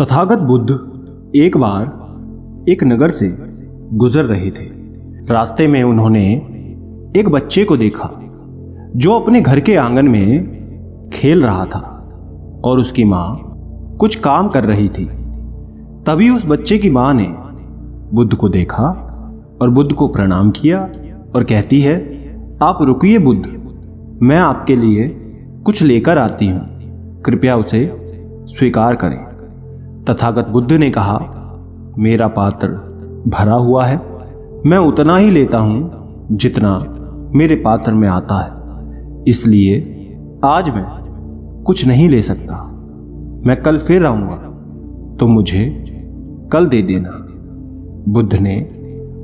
तथागत बुद्ध एक बार एक नगर से गुजर रहे थे। रास्ते में उन्होंने एक बच्चे को देखा जो अपने घर के आंगन में खेल रहा था और उसकी माँ कुछ काम कर रही थी। तभी उस बच्चे की माँ ने बुद्ध को देखा और बुद्ध को प्रणाम किया और कहती है, आप रुकिए बुद्ध, मैं आपके लिए कुछ लेकर आती हूँ, कृपया उसे स्वीकार करें। तथागत बुद्ध ने कहा, मेरा पात्र भरा हुआ है, मैं उतना ही लेता हूं जितना मेरे पात्र में आता है, इसलिए आज मैं कुछ नहीं ले सकता। मैं कल फिर आऊंगा, तो मुझे कल दे देना। बुद्ध ने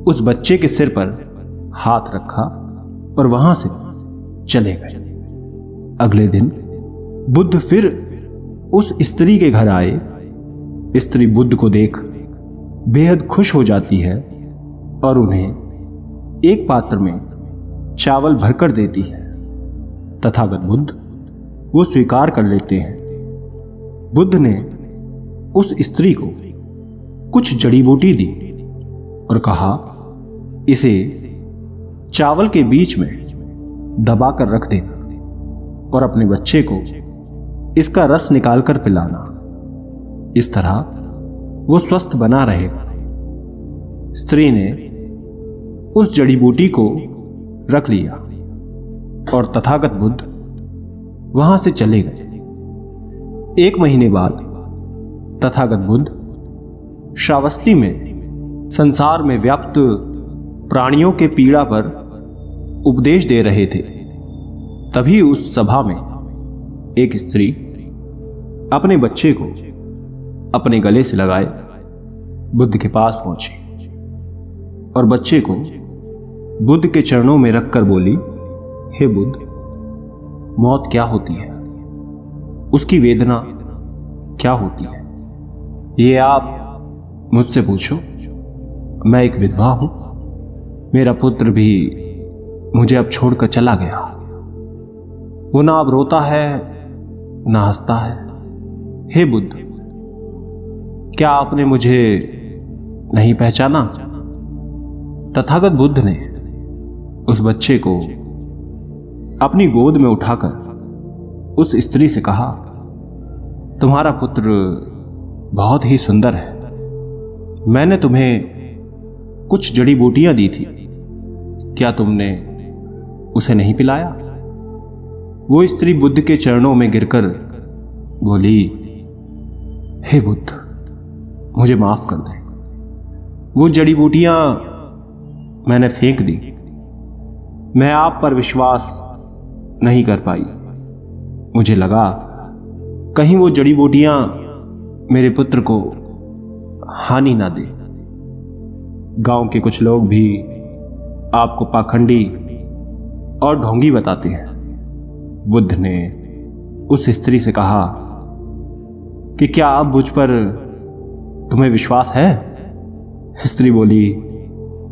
उस बच्चे के सिर पर हाथ रखा और वहां से चले गए। अगले दिन बुद्ध फिर उस स्त्री के घर आए। स्त्री बुद्ध को देख बेहद खुश हो जाती है और उन्हें एक पात्र में चावल भरकर देती है। तथागत बुद्ध वो स्वीकार कर लेते हैं। बुद्ध ने उस स्त्री को कुछ जड़ी बूटी दी और कहा, इसे चावल के बीच में दबाकर रख देना और अपने बच्चे को इसका रस निकालकर पिलाना। इस तरह वो स्वस्थ बना रहेगा। स्त्री ने उस जड़ी बूटी को रख लिया और तथागत बुद्ध वहां से चले गए। एक महीने बाद तथागत बुद्ध श्रावस्ती में संसार में व्याप्त प्राणियों के पीड़ा पर उपदेश दे रहे थे। तभी उस सभा में एक स्त्री अपने बच्चे को अपने गले से लगाए बुद्ध के पास पहुंची और बच्चे को बुद्ध के चरणों में रखकर बोली, हे बुद्ध, मौत क्या होती है? उसकी वेदना क्या होती है? ये आप मुझसे पूछो। मैं एक विधवा हूं, मेरा पुत्र भी मुझे अब छोड़कर चला गया। वो ना अब रोता है ना हंसता है। हे बुद्ध, क्या आपने मुझे नहीं पहचाना? तथागत बुद्ध ने उस बच्चे को अपनी गोद में उठाकर उस स्त्री से कहा, तुम्हारा पुत्र बहुत ही सुंदर है। मैंने तुम्हें कुछ जड़ी बूटियां दी थी, क्या तुमने उसे नहीं पिलाया? वो स्त्री बुद्ध के चरणों में गिरकर बोली, हे बुद्ध, मुझे माफ कर दे। वो जड़ी बूटियां मैंने फेंक दी। मैं आप पर विश्वास नहीं कर पाई। मुझे लगा कहीं वो जड़ी बूटियां मेरे पुत्र को हानि ना दे। गांव के कुछ लोग भी आपको पाखंडी और ढोंगी बताते हैं। बुद्ध ने उस स्त्री से कहा कि क्या अब मुझ पर तुम्हें विश्वास है? स्त्री बोली,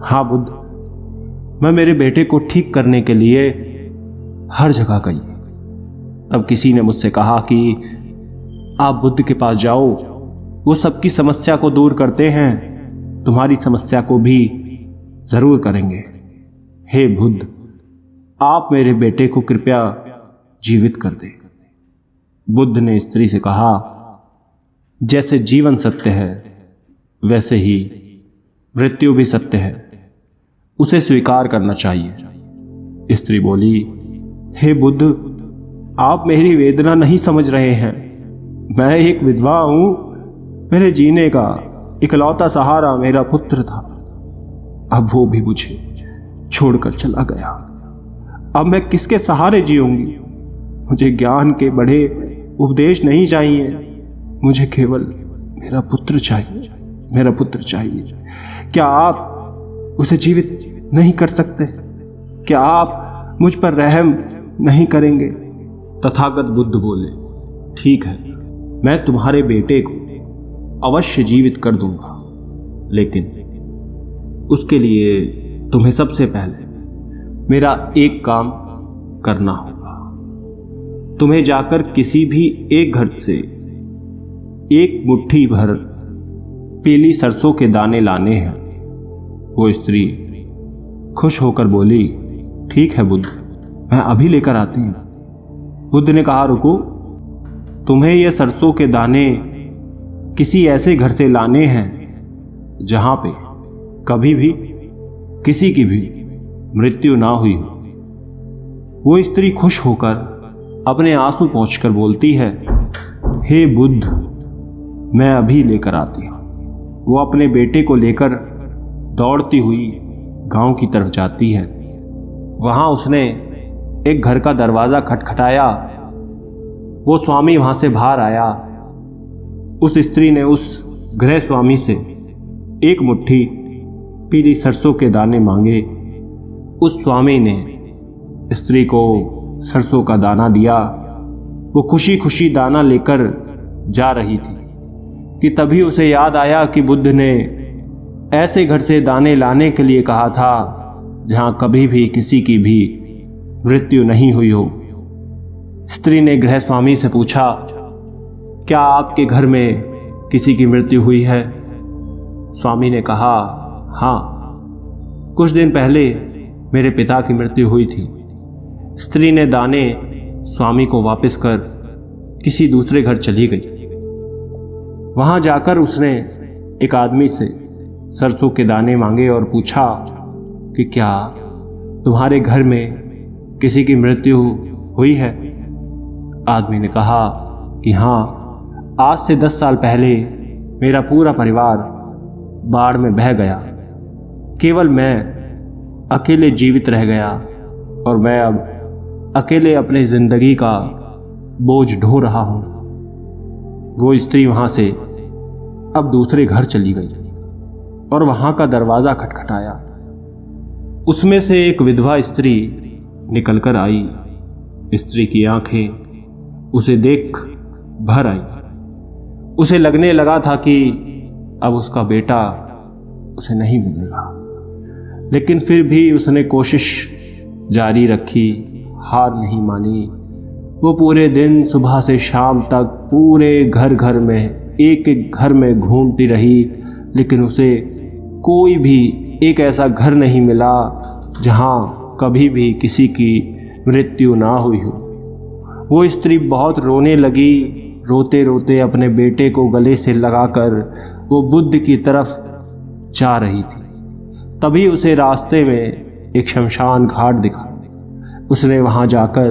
हां बुद्ध, मैं मेरे बेटे को ठीक करने के लिए हर जगह गई। तब किसी ने मुझसे कहा कि आप बुद्ध के पास जाओ, वो सबकी समस्या को दूर करते हैं, तुम्हारी समस्या को भी जरूर करेंगे। हे बुद्ध, आप मेरे बेटे को कृपया जीवित कर दे। बुद्ध ने स्त्री से कहा, जैसे जीवन सत्य है वैसे ही मृत्यु भी सत्य है, उसे स्वीकार करना चाहिए। स्त्री बोली, हे बुद्ध, आप मेरी वेदना नहीं समझ रहे हैं। मैं एक विधवा हूं, मेरे जीने का इकलौता सहारा मेरा पुत्र था। अब वो भी मुझे छोड़कर चला गया। अब मैं किसके सहारे जीऊंगी? मुझे ज्ञान के बड़े उपदेश नहीं चाहिए, मुझे केवल मेरा पुत्र चाहिए, मेरा पुत्र चाहिए। क्या आप उसे जीवित नहीं कर सकते? क्या आप मुझ पर रहम नहीं करेंगे? तथागत बुद्ध बोले, ठीक है, मैं तुम्हारे बेटे को अवश्य जीवित कर दूंगा, लेकिन उसके लिए तुम्हें सबसे पहले मेरा एक काम करना होगा। तुम्हें जाकर किसी भी एक घर से एक मुट्ठी भर पीली सरसों के दाने लाने हैं। वो स्त्री खुश होकर बोली, ठीक है बुद्ध, मैं अभी लेकर आती हूँ। बुद्ध ने कहा, रुको, तुम्हें ये सरसों के दाने किसी ऐसे घर से लाने हैं जहां पे कभी भी किसी की भी मृत्यु ना हुई हो। वो स्त्री खुश होकर अपने आंसू पोंछकर बोलती है, हे बुद्ध, मैं अभी लेकर आती हूँ। वो अपने बेटे को लेकर दौड़ती हुई गांव की तरफ जाती है। वहां उसने एक घर का दरवाज़ा खटखटाया। वो स्वामी वहां से बाहर आया। उस स्त्री ने उस गृह स्वामी से एक मुट्ठी पीली सरसों के दाने मांगे। उस स्वामी ने स्त्री को सरसों का दाना दिया। वो खुशी खुशी दाना लेकर जा रही थी कि तभी उसे याद आया कि बुद्ध ने ऐसे घर से दाने लाने के लिए कहा था जहां कभी भी किसी की भी मृत्यु नहीं हुई हो। स्त्री ने गृह स्वामी से पूछा, क्या आपके घर में किसी की मृत्यु हुई है? स्वामी ने कहा, हाँ, कुछ दिन पहले मेरे पिता की मृत्यु हुई थी। स्त्री ने दाने स्वामी को वापस कर किसी दूसरे घर चली गई। वहां जाकर उसने एक आदमी से सरसों के दाने मांगे और पूछा कि क्या तुम्हारे घर में किसी की मृत्यु हुई है? आदमी ने कहा कि हाँ, आज से 10 साल पहले मेरा पूरा परिवार बाढ़ में बह गया। केवल मैं अकेले जीवित रह गया और मैं अब अकेले अपनी जिंदगी का बोझ ढो रहा हूं। वो स्त्री वहां से अब दूसरे घर चली गई और वहां का दरवाजा खटखटाया। उसमें से एक विधवा स्त्री निकलकर आई। स्त्री की आंखें उसे देख भर आई। उसे लगने लगा था कि अब उसका बेटा उसे नहीं मिलेगा, लेकिन फिर भी उसने कोशिश जारी रखी, हार नहीं मानी। वो पूरे दिन सुबह से शाम तक पूरे घर घर में एक एक घर में घूमती रही, लेकिन उसे कोई भी एक ऐसा घर नहीं मिला जहां कभी भी किसी की मृत्यु ना हुई हो। वो स्त्री बहुत रोने लगी। रोते रोते अपने बेटे को गले से लगाकर वो बुद्ध की तरफ जा रही थी। तभी उसे रास्ते में एक शमशान घाट दिखा। उसने वहां जाकर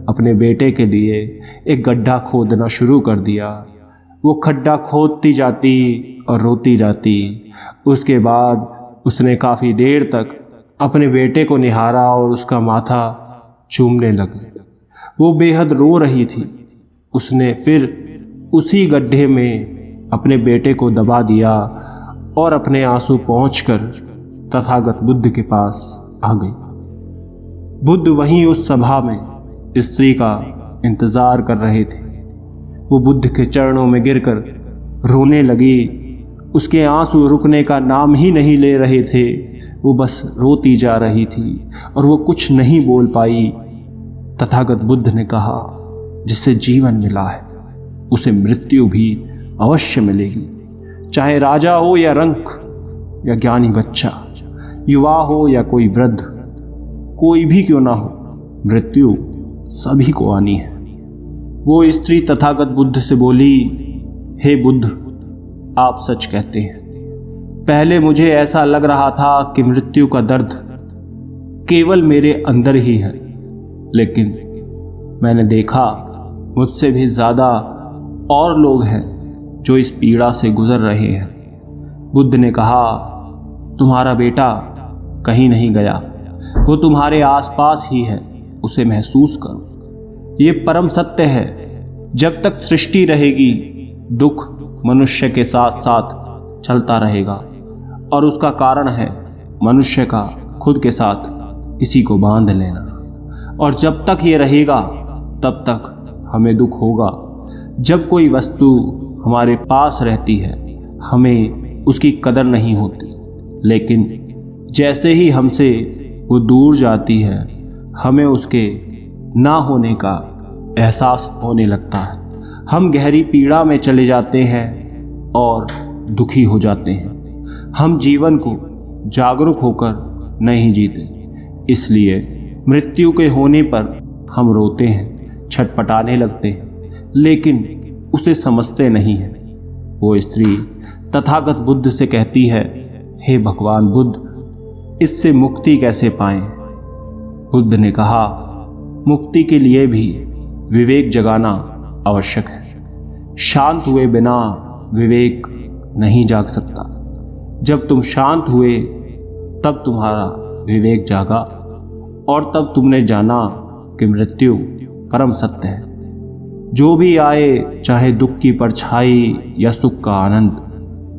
अपने बेटे के लिए एक गड्ढा खोदना शुरू कर दिया। वो खड्डा खोदती जाती और रोती जाती। उसके बाद उसने काफ़ी देर तक अपने बेटे को निहारा और उसका माथा चूमने लगी। वो बेहद रो रही थी। उसने फिर उसी गड्ढे में अपने बेटे को दबा दिया और अपने आंसू पोंछकर तथागत बुद्ध के पास आ गई। बुद्ध वहीं उस सभा में स्त्री का इंतजार कर रहे थे। वो बुद्ध के चरणों में गिरकर रोने लगी। उसके आंसू रुकने का नाम ही नहीं ले रहे थे। वो बस रोती जा रही थी और वो कुछ नहीं बोल पाई। तथागत बुद्ध ने कहा, जिससे जीवन मिला है उसे मृत्यु भी अवश्य मिलेगी, चाहे राजा हो या रंक या ज्ञानी बच्चा, युवा हो या कोई वृद्ध, कोई भी क्यों ना हो, मृत्यु सभी को आनी है। वो स्त्री तथागत बुद्ध से बोली, हे बुद्ध, आप सच कहते हैं। पहले मुझे ऐसा लग रहा था कि मृत्यु का दर्द केवल मेरे अंदर ही है, लेकिन मैंने देखा मुझसे भी ज़्यादा और लोग हैं जो इस पीड़ा से गुजर रहे हैं। बुद्ध ने कहा, तुम्हारा बेटा कहीं नहीं गया, वो तुम्हारे आसपास ही है, उसे महसूस करो। ये परम सत्य है। जब तक सृष्टि रहेगी दुख मनुष्य के साथ साथ चलता रहेगा, और उसका कारण है मनुष्य का खुद के साथ किसी को बांध लेना। और जब तक ये रहेगा तब तक हमें दुख होगा। जब कोई वस्तु हमारे पास रहती है हमें उसकी कदर नहीं होती, लेकिन जैसे ही हमसे वो दूर जाती है हमें उसके ना होने का एहसास होने लगता है। हम गहरी पीड़ा में चले जाते हैं और दुखी हो जाते हैं। हम जीवन को जागरूक होकर नहीं जीते, इसलिए मृत्यु के होने पर हम रोते हैं, छटपटाने लगते हैं, लेकिन उसे समझते नहीं हैं। वो स्त्री तथागत बुद्ध से कहती है, हे भगवान बुद्ध, इससे मुक्ति कैसे पाएं? बुद्ध ने कहा, मुक्ति के लिए भी विवेक जगाना आवश्यक है। शांत हुए बिना विवेक नहीं जाग सकता। जब तुम शांत हुए तब तुम्हारा विवेक जागा और तब तुमने जाना कि मृत्यु परम सत्य है। जो भी आए, चाहे दुख की परछाई या सुख का आनंद,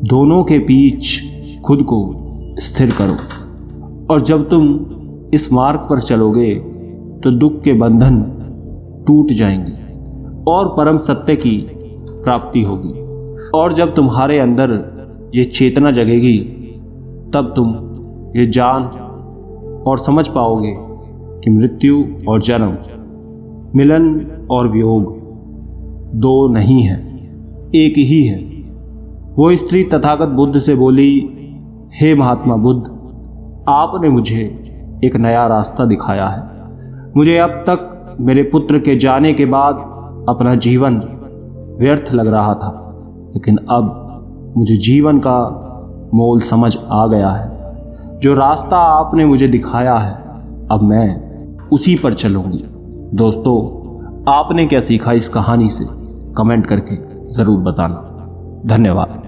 दोनों के बीच खुद को स्थिर करो। और जब तुम इस मार्ग पर चलोगे तो दुख के बंधन टूट जाएंगे और परम सत्य की प्राप्ति होगी। और जब तुम्हारे अंदर ये चेतना जगेगी तब तुम ये जान और समझ पाओगे कि मृत्यु और जन्म, मिलन और वियोग दो नहीं है, एक ही है। वो स्त्री तथागत बुद्ध से बोली, हे महात्मा बुद्ध, आपने मुझे एक नया रास्ता दिखाया है। मुझे अब तक मेरे पुत्र के जाने के बाद अपना जीवन व्यर्थ लग रहा था, लेकिन अब मुझे जीवन का मोल समझ आ गया है। जो रास्ता आपने मुझे दिखाया है, अब मैं उसी पर चलूंगी। दोस्तों, आपने क्या सीखा इस कहानी से? कमेंट करके ज़रूर बताना। धन्यवाद।